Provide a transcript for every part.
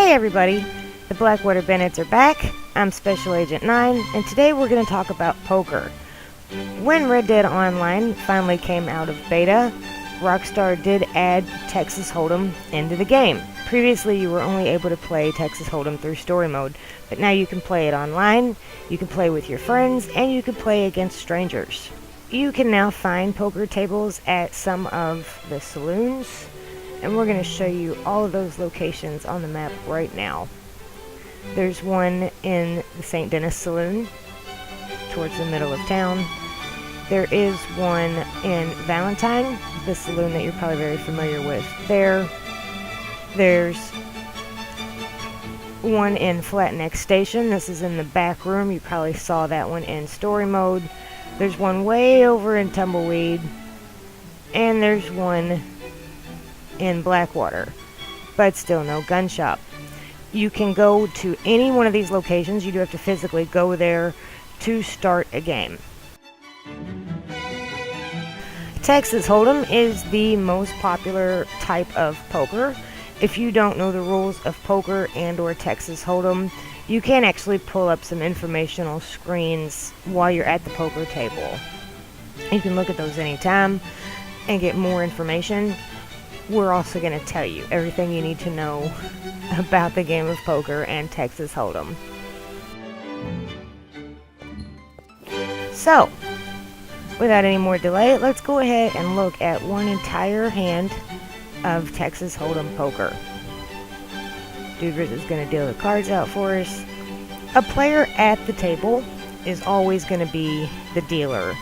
Hey everybody, the Blackwater Bandits are back. I'm Special Agent 9, and today we're going to talk about poker. When Red Dead Online finally came out of beta, Rockstar did add Texas Hold'em into the game. Previously, you were only able to play Texas Hold'em through story mode, but now you can play it online, you can play with your friends, and you can play against strangers. You can now find poker tables at some of the saloons, and we're going to show you all of those locations on the map right now. There's one in the St. Denis Saloon, towards the middle of town. There is one in Valentine, the saloon that you're probably very familiar with there. There's one in Flat Neck Station. This is in the back room. You probably saw that one in story mode. There's one way over in Tumbleweed. And there's one in Blackwater, but still no gun shop. You can go to any one of these locations. You do have to physically go there to start a game. Texas Hold'em is the most popular type of poker. If you don't know the rules of poker and or Texas Hold'em, you can actually pull up some informational screens while you're at the poker table. You can look at those anytime and get more information. We're also going to tell you everything you need to know about the game of poker and Texas Hold'em. So, without any more delay, let's go ahead and look at one entire hand of Texas Hold'em poker. Duders is going to deal the cards out for us. A player at the table is always going to be the dealer.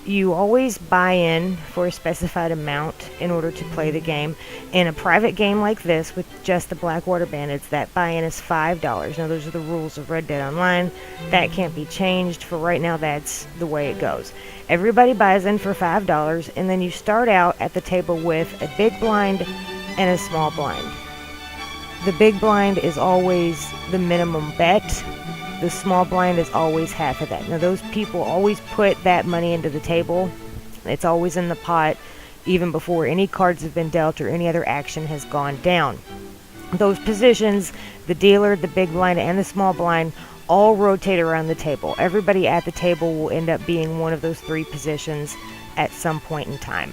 You always buy in for a specified amount in order to play the game. In a private game like this with just the Blackwater Bandits, that buy-in is $5. Now those are the rules of Red Dead Online. That can't be changed. For right now, that's the way it goes. Everybody buys in for $5, and then you start out at the table with a big blind and a small blind. The big blind is always the minimum bet. The small blind is always half of that. Now those people always put that money into the table. It's always in the pot, even before any cards have been dealt or any other action has gone down. Those positions, the dealer, the big blind, and the small blind, all rotate around the table. Everybody at the table will end up being one of those three positions at some point in time.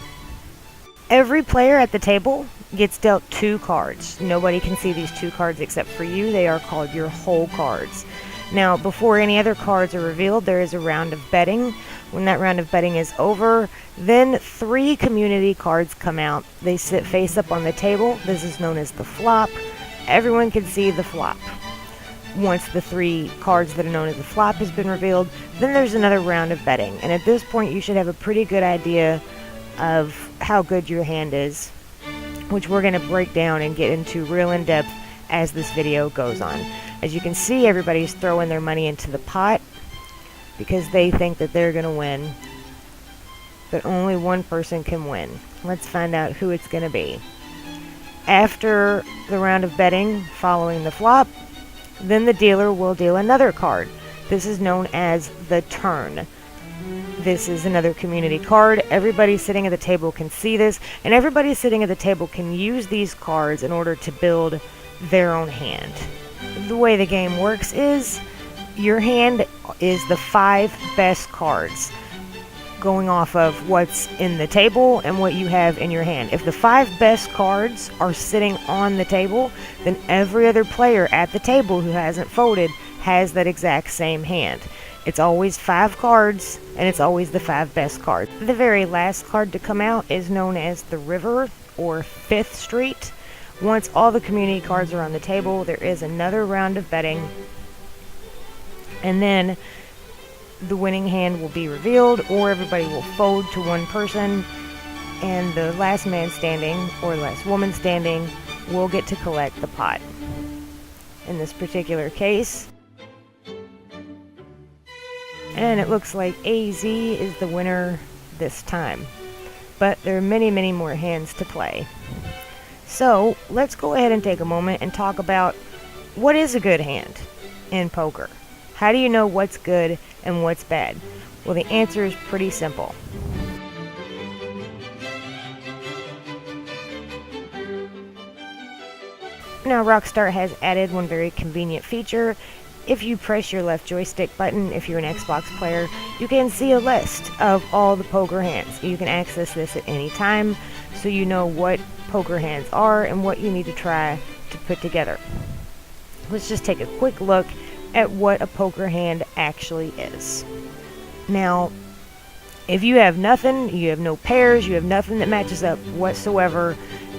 Every player at the table gets dealt 2 cards. Nobody can see these 2 cards except for you. They are called your whole cards. Now, before any other cards are revealed, there is a round of betting. When that round of betting is over, then 3 community cards come out. They sit face up on the table. This is known as the flop. Everyone can see the flop. Once the 3 cards that are known as the flop has been revealed, then there's another round of betting. And at this point, you should have a pretty good idea of how good your hand is, which we're going to break down and get into real in depth as this video goes on. As you can see, everybody's throwing their money into the pot because they think that they're going to win. But only one person can win. Let's find out who it's going to be. After the round of betting following the flop, then the dealer will deal another card. This is known as the turn. This is another community card. Everybody sitting at the table can see this, and everybody sitting at the table can use these cards in order to build their own hand. The way the game works is your hand is the 5 best cards, going off of what's in the table and what you have in your hand. If the 5 best cards are sitting on the table, then every other player at the table who hasn't folded has that exact same hand. It's always 5 cards, and it's always the 5 best cards. The very last card to come out is known as the River, or 5th Street. Once all the community cards are on the table, there is another round of betting, and then the winning hand will be revealed, or everybody will fold to one person, and the last man standing, or last woman standing, will get to collect the pot. In this particular case, and it looks like AZ is the winner this time, but there are many, many more hands to play. So let's go ahead and take a moment and talk about what is a good hand in poker. How do you know what's good and what's bad? Well, the answer is pretty simple. Now Rockstar has added one very convenient feature. If you press your left joystick button, if you're an Xbox player, you can see a list of all the poker hands. You can access this at any time, so you know what poker hands are and what you need to try to put together. Let's just take a quick look at what a poker hand actually is. Now, if you have nothing, you have no pairs, you have nothing that matches up whatsoever,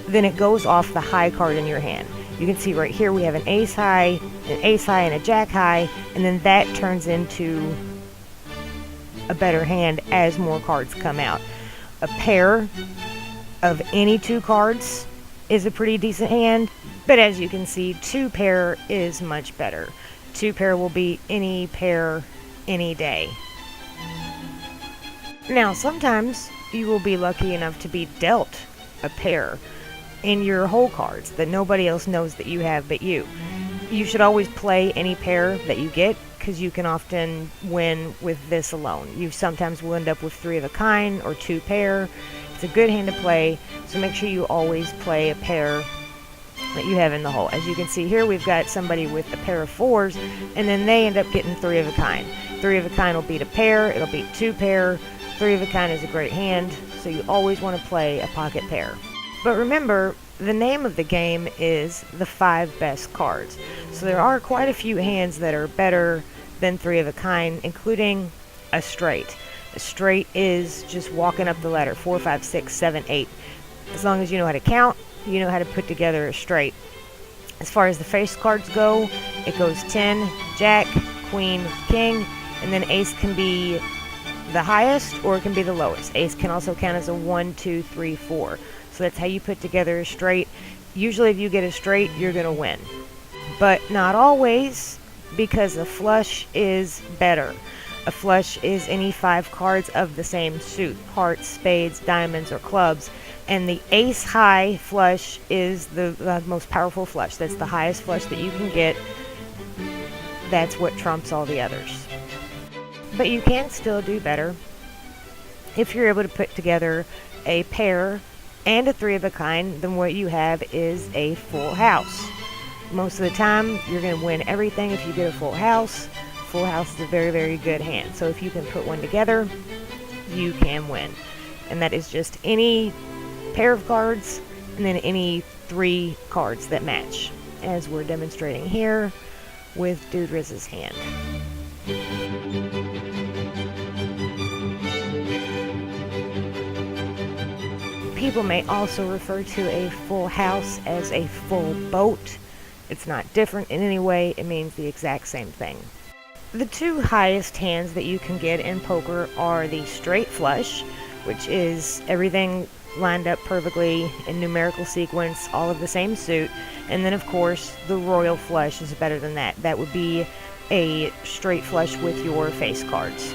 then it goes off the high card in your hand. You can see right here we have an ace high, and a jack high, and then that turns into a better hand as more cards come out. A pair of any two cards is a pretty decent hand, but as you can see, two pair is much better. Two pair will beat any pair any day. Now, sometimes you will be lucky enough to be dealt a pair in your whole cards that nobody else knows that you have but you. You should always play any pair that you get, because you can often win with this alone. You sometimes will end up with three of a kind or two pair. It's a good hand to play, so make sure you always play a pair that you have in the hole. As you can see here, we've got somebody with a pair of fours, and then they end up getting three of a kind. Three of a kind will beat a pair, it'll beat two pair. Three of a kind is a great hand, so you always want to play a pocket pair. But remember, the name of the game is the 5 best cards. So there are quite a few hands that are better than three of a kind, including a straight. A straight is just walking up the ladder, 4, 5, 6, 7, 8. As long as you know how to count, you know how to put together a straight. As far as the face cards go, it goes 10, jack, queen, king, and then ace can be the highest or it can be the lowest. Ace can also count as a 1, 2, 3, 4. So that's how you put together a straight. Usually if you get a straight, you're going to win. But not always, because a flush is better. A flush is any 5 cards of the same suit: hearts, spades, diamonds, or clubs. And the ace high flush is the most powerful flush. That's the highest flush that you can get. That's what trumps all the others. But you can still do better if you're able to put together a pair and a three of a kind. Then what you have is a full house. Most of the time, you're going to win everything if you get a full house. Full house is a very, very good hand. So if you can put one together, you can win. And that is just any pair of cards and then any 3 cards that match, as we're demonstrating here with Dude Riz's hand. People may also refer to a full house as a full boat. It's not different in any way, it means the exact same thing. The 2 highest hands that you can get in poker are the straight flush, which is everything lined up perfectly in numerical sequence, all of the same suit, and then of course the royal flush is better than that. That would be a straight flush with your face cards.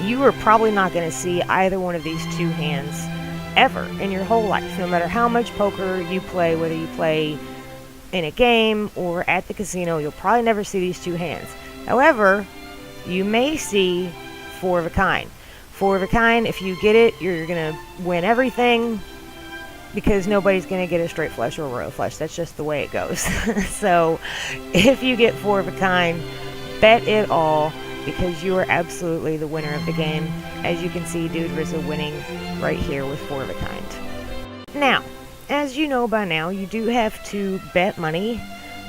You are probably not going to see either one of these 2 hands ever in your whole life, no matter how much poker you play, whether you play in a game or at the casino. You'll probably never see these 2 hands. However, you may see 4 of a kind. 4 of a kind, if you get it, you're going to win everything, because nobody's going to get a straight flush or a royal flush. That's just the way it goes. So if you get 4 of a kind, bet it all, because you are absolutely the winner of the game. As you can see, Dude Rizzo winning right here with 4 of a kind. Now, as you know by now, you do have to bet money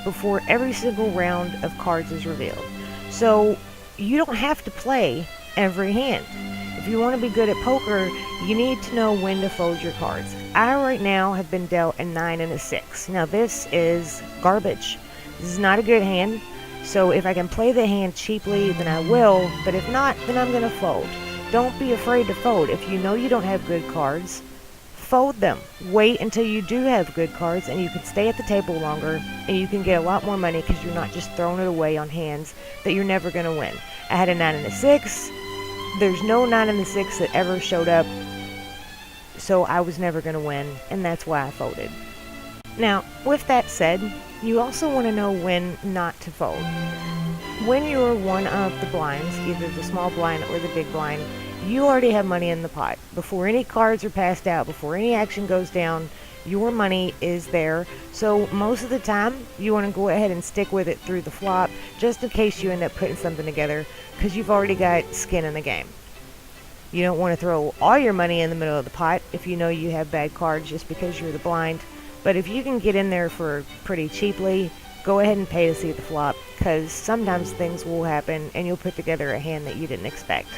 before every single round of cards is revealed. So you don't have to play every hand. If you want to be good at poker, you need to know when to fold your cards. I right now have been dealt a 9 and a 6. Now this is garbage. This is not a good hand. So if I can play the hand cheaply, then I will. But if not, then I'm going to fold. Don't be afraid to fold. If you know you don't have good cards, fold them. Wait until you do have good cards and you can stay at the table longer and you can get a lot more money, because you're not just throwing it away on hands that you're never going to win. I had a 9 and a 6. There's no 9 and a 6 that ever showed up, so I was never going to win, and that's why I folded. Now, with that said, you also want to know when not to fold. When you're one of the blinds, either the small blind or the big blind, you already have money in the pot. Before any cards are passed out, before any action goes down, your money is there. So most of the time, you want to go ahead and stick with it through the flop, just in case you end up putting something together, because you've already got skin in the game. You don't want to throw all your money in the middle of the pot if you know you have bad cards just because you're the blind. But if you can get in there for pretty cheaply, go ahead and pay to see the flop, because sometimes things will happen and you'll put together a hand that you didn't expect.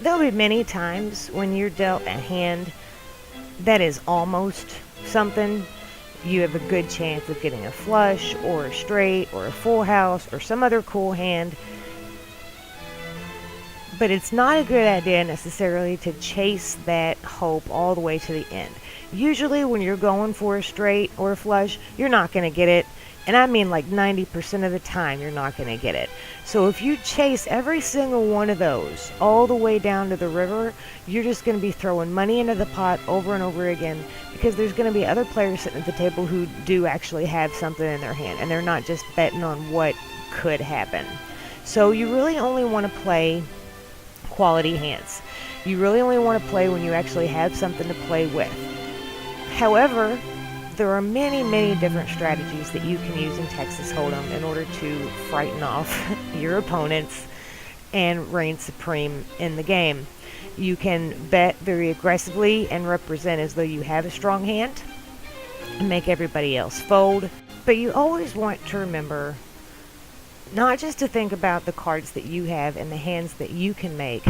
There'll be many times when you're dealt a hand that is almost something. You have a good chance of getting a flush or a straight or a full house or some other cool hand. But it's not a good idea necessarily to chase that hope all the way to the end. Usually when you're going for a straight or a flush, you're not going to get it. And I mean like 90% of the time you're not going to get it. So if you chase every single one of those all the way down to the river, you're just going to be throwing money into the pot over and over again, because there's going to be other players sitting at the table who do actually have something in their hand, and they're not just betting on what could happen. So you really only want to play quality hands. You really only want to play when you actually have something to play with. However, there are many, many different strategies that you can use in Texas Hold'em in order to frighten off your opponents and reign supreme in the game. You can bet very aggressively and represent as though you have a strong hand and make everybody else fold. But you always want to remember not just to think about the cards that you have and the hands that you can make.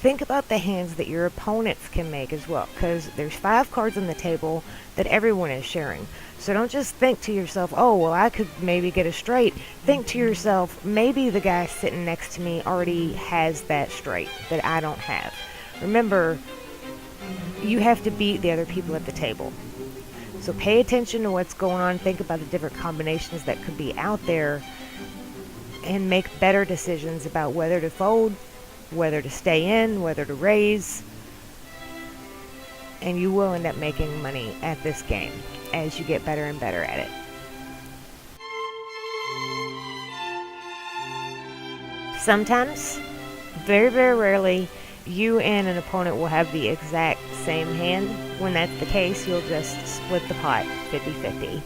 Think about the hands that your opponents can make as well, because there's 5 cards on the table that everyone is sharing. So don't just think to yourself, oh, well, I could maybe get a straight. Think to yourself, maybe the guy sitting next to me already has that straight that I don't have. Remember, you have to beat the other people at the table. So pay attention to what's going on. Think about the different combinations that could be out there, and make better decisions about whether to fold, whether to stay in, whether to raise. And you will end up making money at this game as you get better and better at it. Sometimes, very, very rarely, you and an opponent will have the exact same hand. When that's the case, you'll just split the pot 50-50.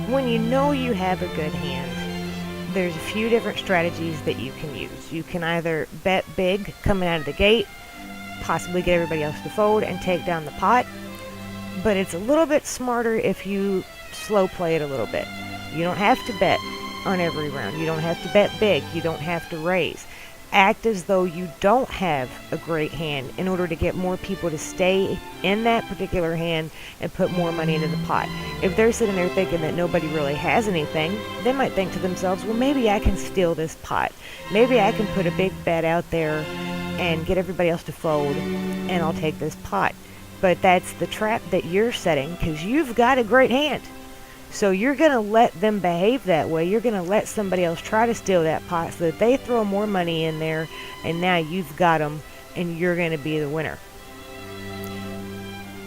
When you know you have a good hand, there's a few different strategies that you can use. You can either bet big coming out of the gate, possibly get everybody else to fold and take down the pot, but it's a little bit smarter if you slow play it a little bit. You don't have to bet on every round. You don't have to bet big. You don't have to raise. Act as though you don't have a great hand in order to get more people to stay in that particular hand and put more money into the pot. If they're sitting there thinking that nobody really has anything, they might think to themselves, well, maybe I can steal this pot. Maybe I can put a big bet out there and get everybody else to fold, and I'll take this pot. But that's the trap that you're setting, because you've got a great hand. So you're going to let them behave that way. You're going to let somebody else try to steal that pot so that they throw more money in there, and now you've got them, and you're going to be the winner.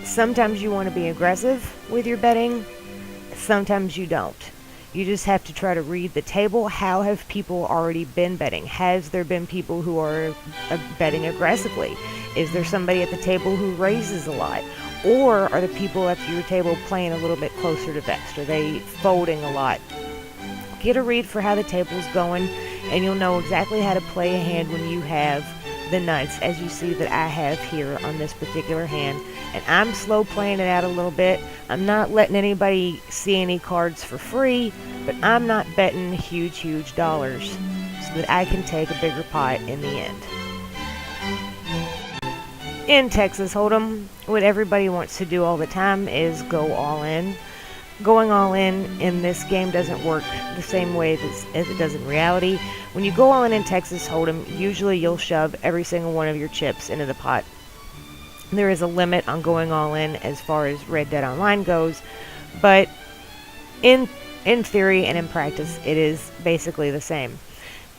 Sometimes you want to be aggressive with your betting. Sometimes you don't. You just have to try to read the table. How have people already been betting? Has there been people who are betting aggressively? Is there somebody at the table who raises a lot? Or are the people at your table playing a little bit closer to best? Are they folding a lot? Get a read for how the table's going, and you'll know exactly how to play a hand when you have the nuts, as you see that I have here on this particular hand. And I'm slow playing it out a little bit. I'm not letting anybody see any cards for free, but I'm not betting huge dollars so that I can take a bigger pot in the end. In Texas Hold'em, what everybody wants to do all the time is go all in. Going all in this game doesn't work the same way as it does in reality. When you go all in Texas Hold'em, usually you'll shove every single one of your chips into the pot. There is a limit on going all in as far as Red Dead Online goes, but in theory and in practice, it is basically the same.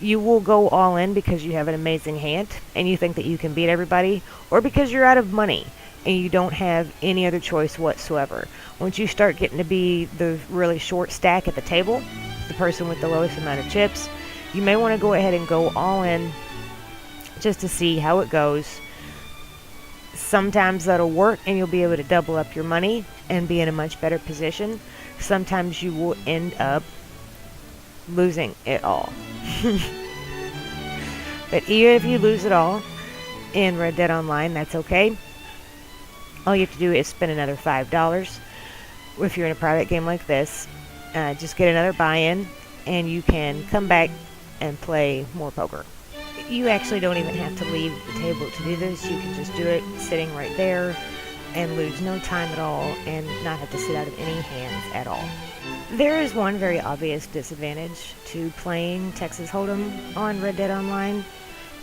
You will go all in because you have an amazing hand and you think that you can beat everybody, or because you're out of money and you don't have any other choice whatsoever. Once you start getting to be the really short stack at the table, the person with the lowest amount of chips, you may want to go ahead and go all in just to see how it goes. Sometimes that'll work and you'll be able to double up your money and be in a much better position. Sometimes you will end up losing it all. But even if you lose it all in Red Dead Online, that's okay. All you have to do is spend another $5. If you're in a private game like this, just get another buy-in and you can come back and play more poker. You actually don't even have to leave the table to do this. You can just do it sitting right there and lose no time at all and not have to sit out of any hands at all. There is one very obvious disadvantage to playing Texas Hold'em on Red Dead Online,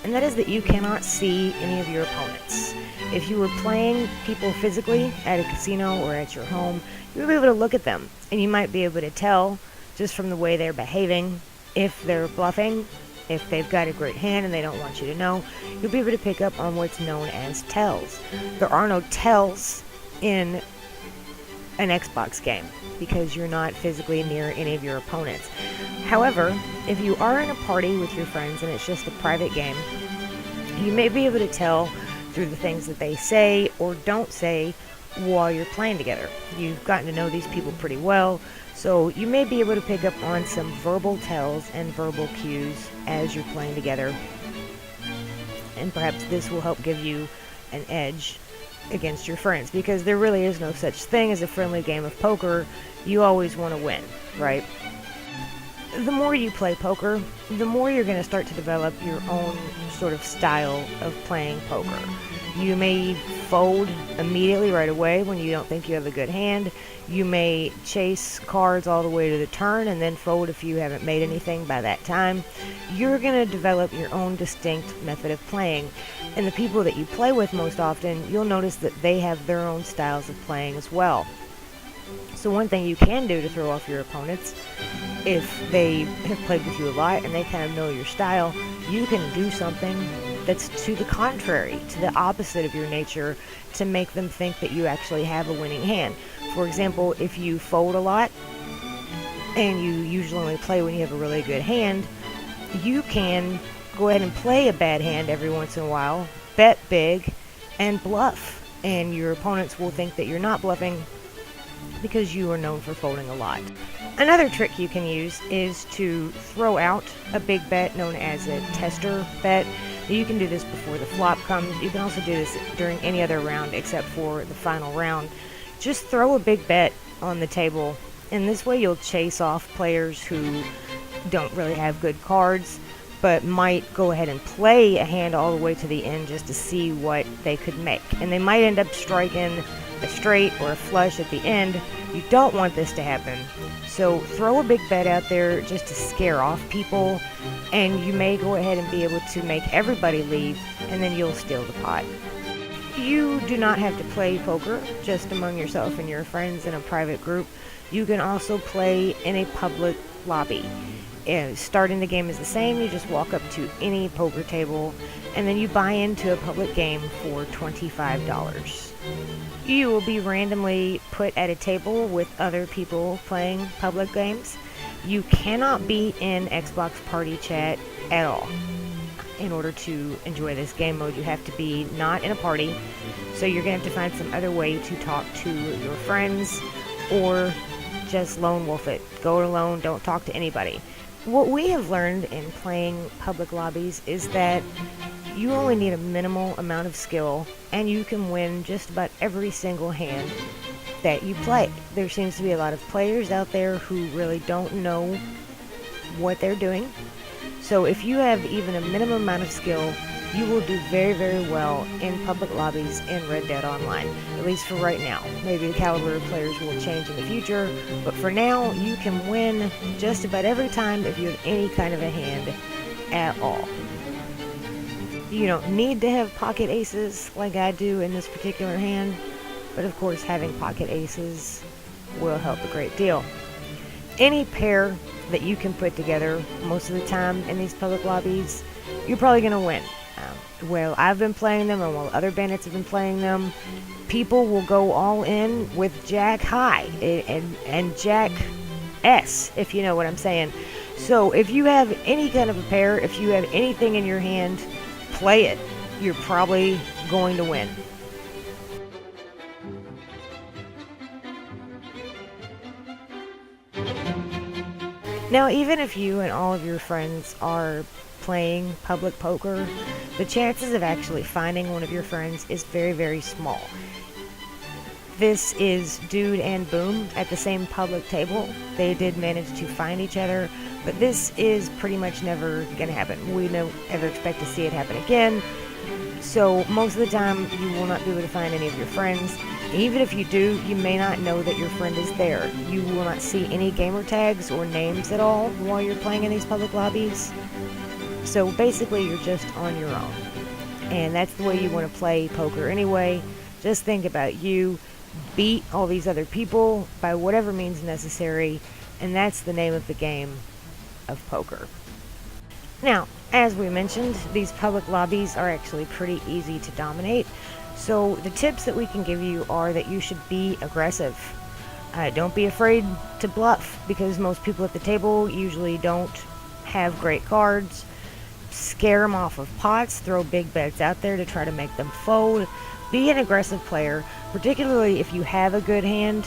and that is that you cannot see any of your opponents. If you were playing people physically at a casino or at your home, you would be able to look at them, and you might be able to tell just from the way they're behaving if they're bluffing. If they've got a great hand and they don't want you to know, you'll be able to pick up on what's known as tells. There are no tells in an Xbox game because you're not physically near any of your opponents. However, if you are in a party with your friends and it's just a private game, you may be able to tell through the things that they say or don't say while you're playing together. You've gotten to know these people pretty well, so you may be able to pick up on some verbal tells and verbal cues as you're playing together. And perhaps this will help give you an edge against your friends, because there really is no such thing as a friendly game of poker. You always want to win, right? The more you play poker, the more you're going to start to develop your own sort of style of playing poker. You may fold immediately right away when you don't think you have a good hand. You may chase cards all the way to the turn and then fold if you haven't made anything by that time. You're going to develop your own distinct method of playing. And the people that you play with most often, you'll notice that they have their own styles of playing as well. So one thing you can do to throw off your opponents, if they have played with you a lot and they kind of know your style, you can do something that's to the contrary, to the opposite of your nature, to make them think that you actually have a winning hand. For example, if you fold a lot and you usually only play when you have a really good hand, you can go ahead and play a bad hand every once in a while, bet big, and bluff. And your opponents will think that you're not bluffing because you are known for folding a lot. Another trick you can use is to throw out a big bet known as a tester bet. You can do this before the flop comes. You can also do this during any other round except for the final round. Just throw a big bet on the table, and this way you'll chase off players who don't really have good cards but might go ahead and play a hand all the way to the end just to see what they could make. And they might end up striking a straight or a flush at the end. You don't want this to happen. So throw a big bet out there just to scare off people, and you may go ahead and be able to make everybody leave, and then you'll steal the pot. You do not have to play poker just among yourself and your friends in a private group. You can also play in a public lobby. Starting the game is the same. You just walk up to any poker table and then you buy into a public game for $25. You will be randomly put at a table with other people playing public games. You cannot be in Xbox Party Chat at all. In order to enjoy this game mode, you have to be not in a party, so you're going to have to find some other way to talk to your friends, or just lone wolf it. Go it alone, don't talk to anybody. What we have learned in playing public lobbies is that you only need a minimal amount of skill, and you can win just about every single hand that you play. There seems to be a lot of players out there who really don't know what they're doing. So if you have even a minimum amount of skill, you will do very, very well in public lobbies in Red Dead Online, at least for right now. Maybe the caliber of players will change in the future, but for now, you can win just about every time if you have any kind of a hand at all. You don't need to have pocket aces like I do in this particular hand, but of course having pocket aces will help a great deal. Any pair that you can put together most of the time in these public lobbies, you're probably going to win. Well, I've been playing them, and while other bandits have been playing them, people will go all in with Jack High and Jack S, if you know what I'm saying. So if you have any kind of a pair, if you have anything in your hand, play it. You're probably going to win. Now, even if you and all of your friends are playing public poker, the chances of actually finding one of your friends is very, very small. This is Dude and Boom at the same public table. They did manage to find each other, but this is pretty much never going to happen. We don't ever expect to see it happen again. So most of the time, you will not be able to find any of your friends. Even if you do, you may not know that your friend is there. You will not see any gamer tags or names at all while you're playing in these public lobbies. So basically, you're just on your own. And that's the way you want to play poker anyway. Just think about you. Beat all these other people by whatever means necessary, and that's the name of the game of poker. Now, as we mentioned, these public lobbies are actually pretty easy to dominate, so the tips that we can give you are that you should be aggressive. Don't be afraid to bluff, because most people at the table usually don't have great cards. Scare them off of pots, throw big bets out there to try to make them fold. Be an aggressive player, particularly if you have a good hand.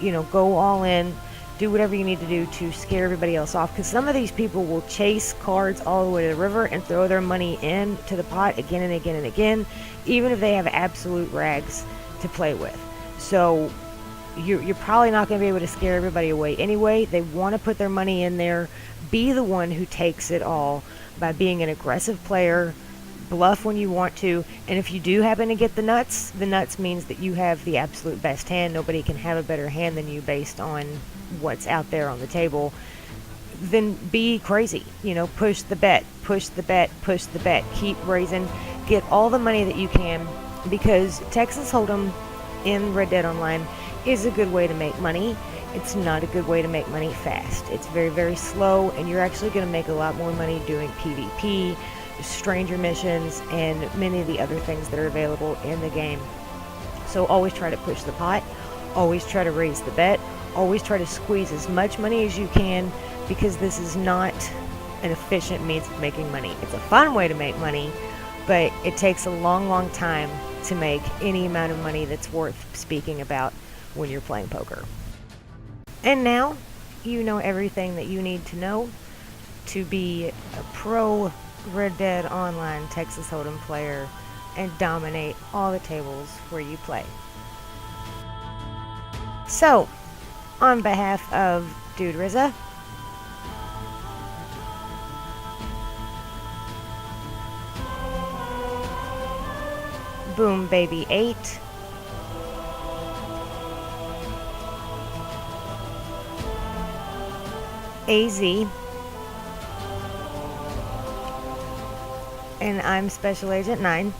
Go all in, do whatever you need to do to scare everybody else off, because some of these people will chase cards all the way to the river and throw their money into the pot again and again and again, even if they have absolute rags to play with. So you're probably not going to be able to scare everybody away anyway. They want to put their money in there. Be the one who takes it all by being an aggressive player. Bluff when you want to, and if you do happen to get the nuts means that you have the absolute best hand. Nobody can have a better hand than you based on what's out there on the table. Then be crazy. Push the bet, push the bet, push the bet. Keep raising. Get all the money that you can, because Texas Hold'em in Red Dead Online is a good way to make money. It's not a good way to make money fast. It's very, very slow, and you're actually going to make a lot more money doing PvP, stranger missions, and many of the other things that are available in the game. So always try to push the pot, always try to raise the bet, always try to squeeze as much money as you can, because this is not an efficient means of making money. It's a fun way to make money, but it takes a long, long time to make any amount of money that's worth speaking about when you're playing poker. And now you know everything that you need to know to be a pro Red Dead Online Texas Hold'em player and dominate all the tables where you play. So, on behalf of Dude Rizza, Boom Baby 8, AZ, and I'm Special Agent 9.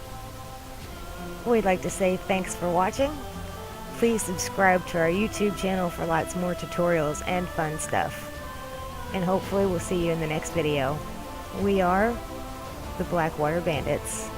We'd like to say thanks for watching. Please subscribe to our YouTube channel for lots more tutorials and fun stuff. And hopefully we'll see you in the next video. We are the Blackwater Bandits.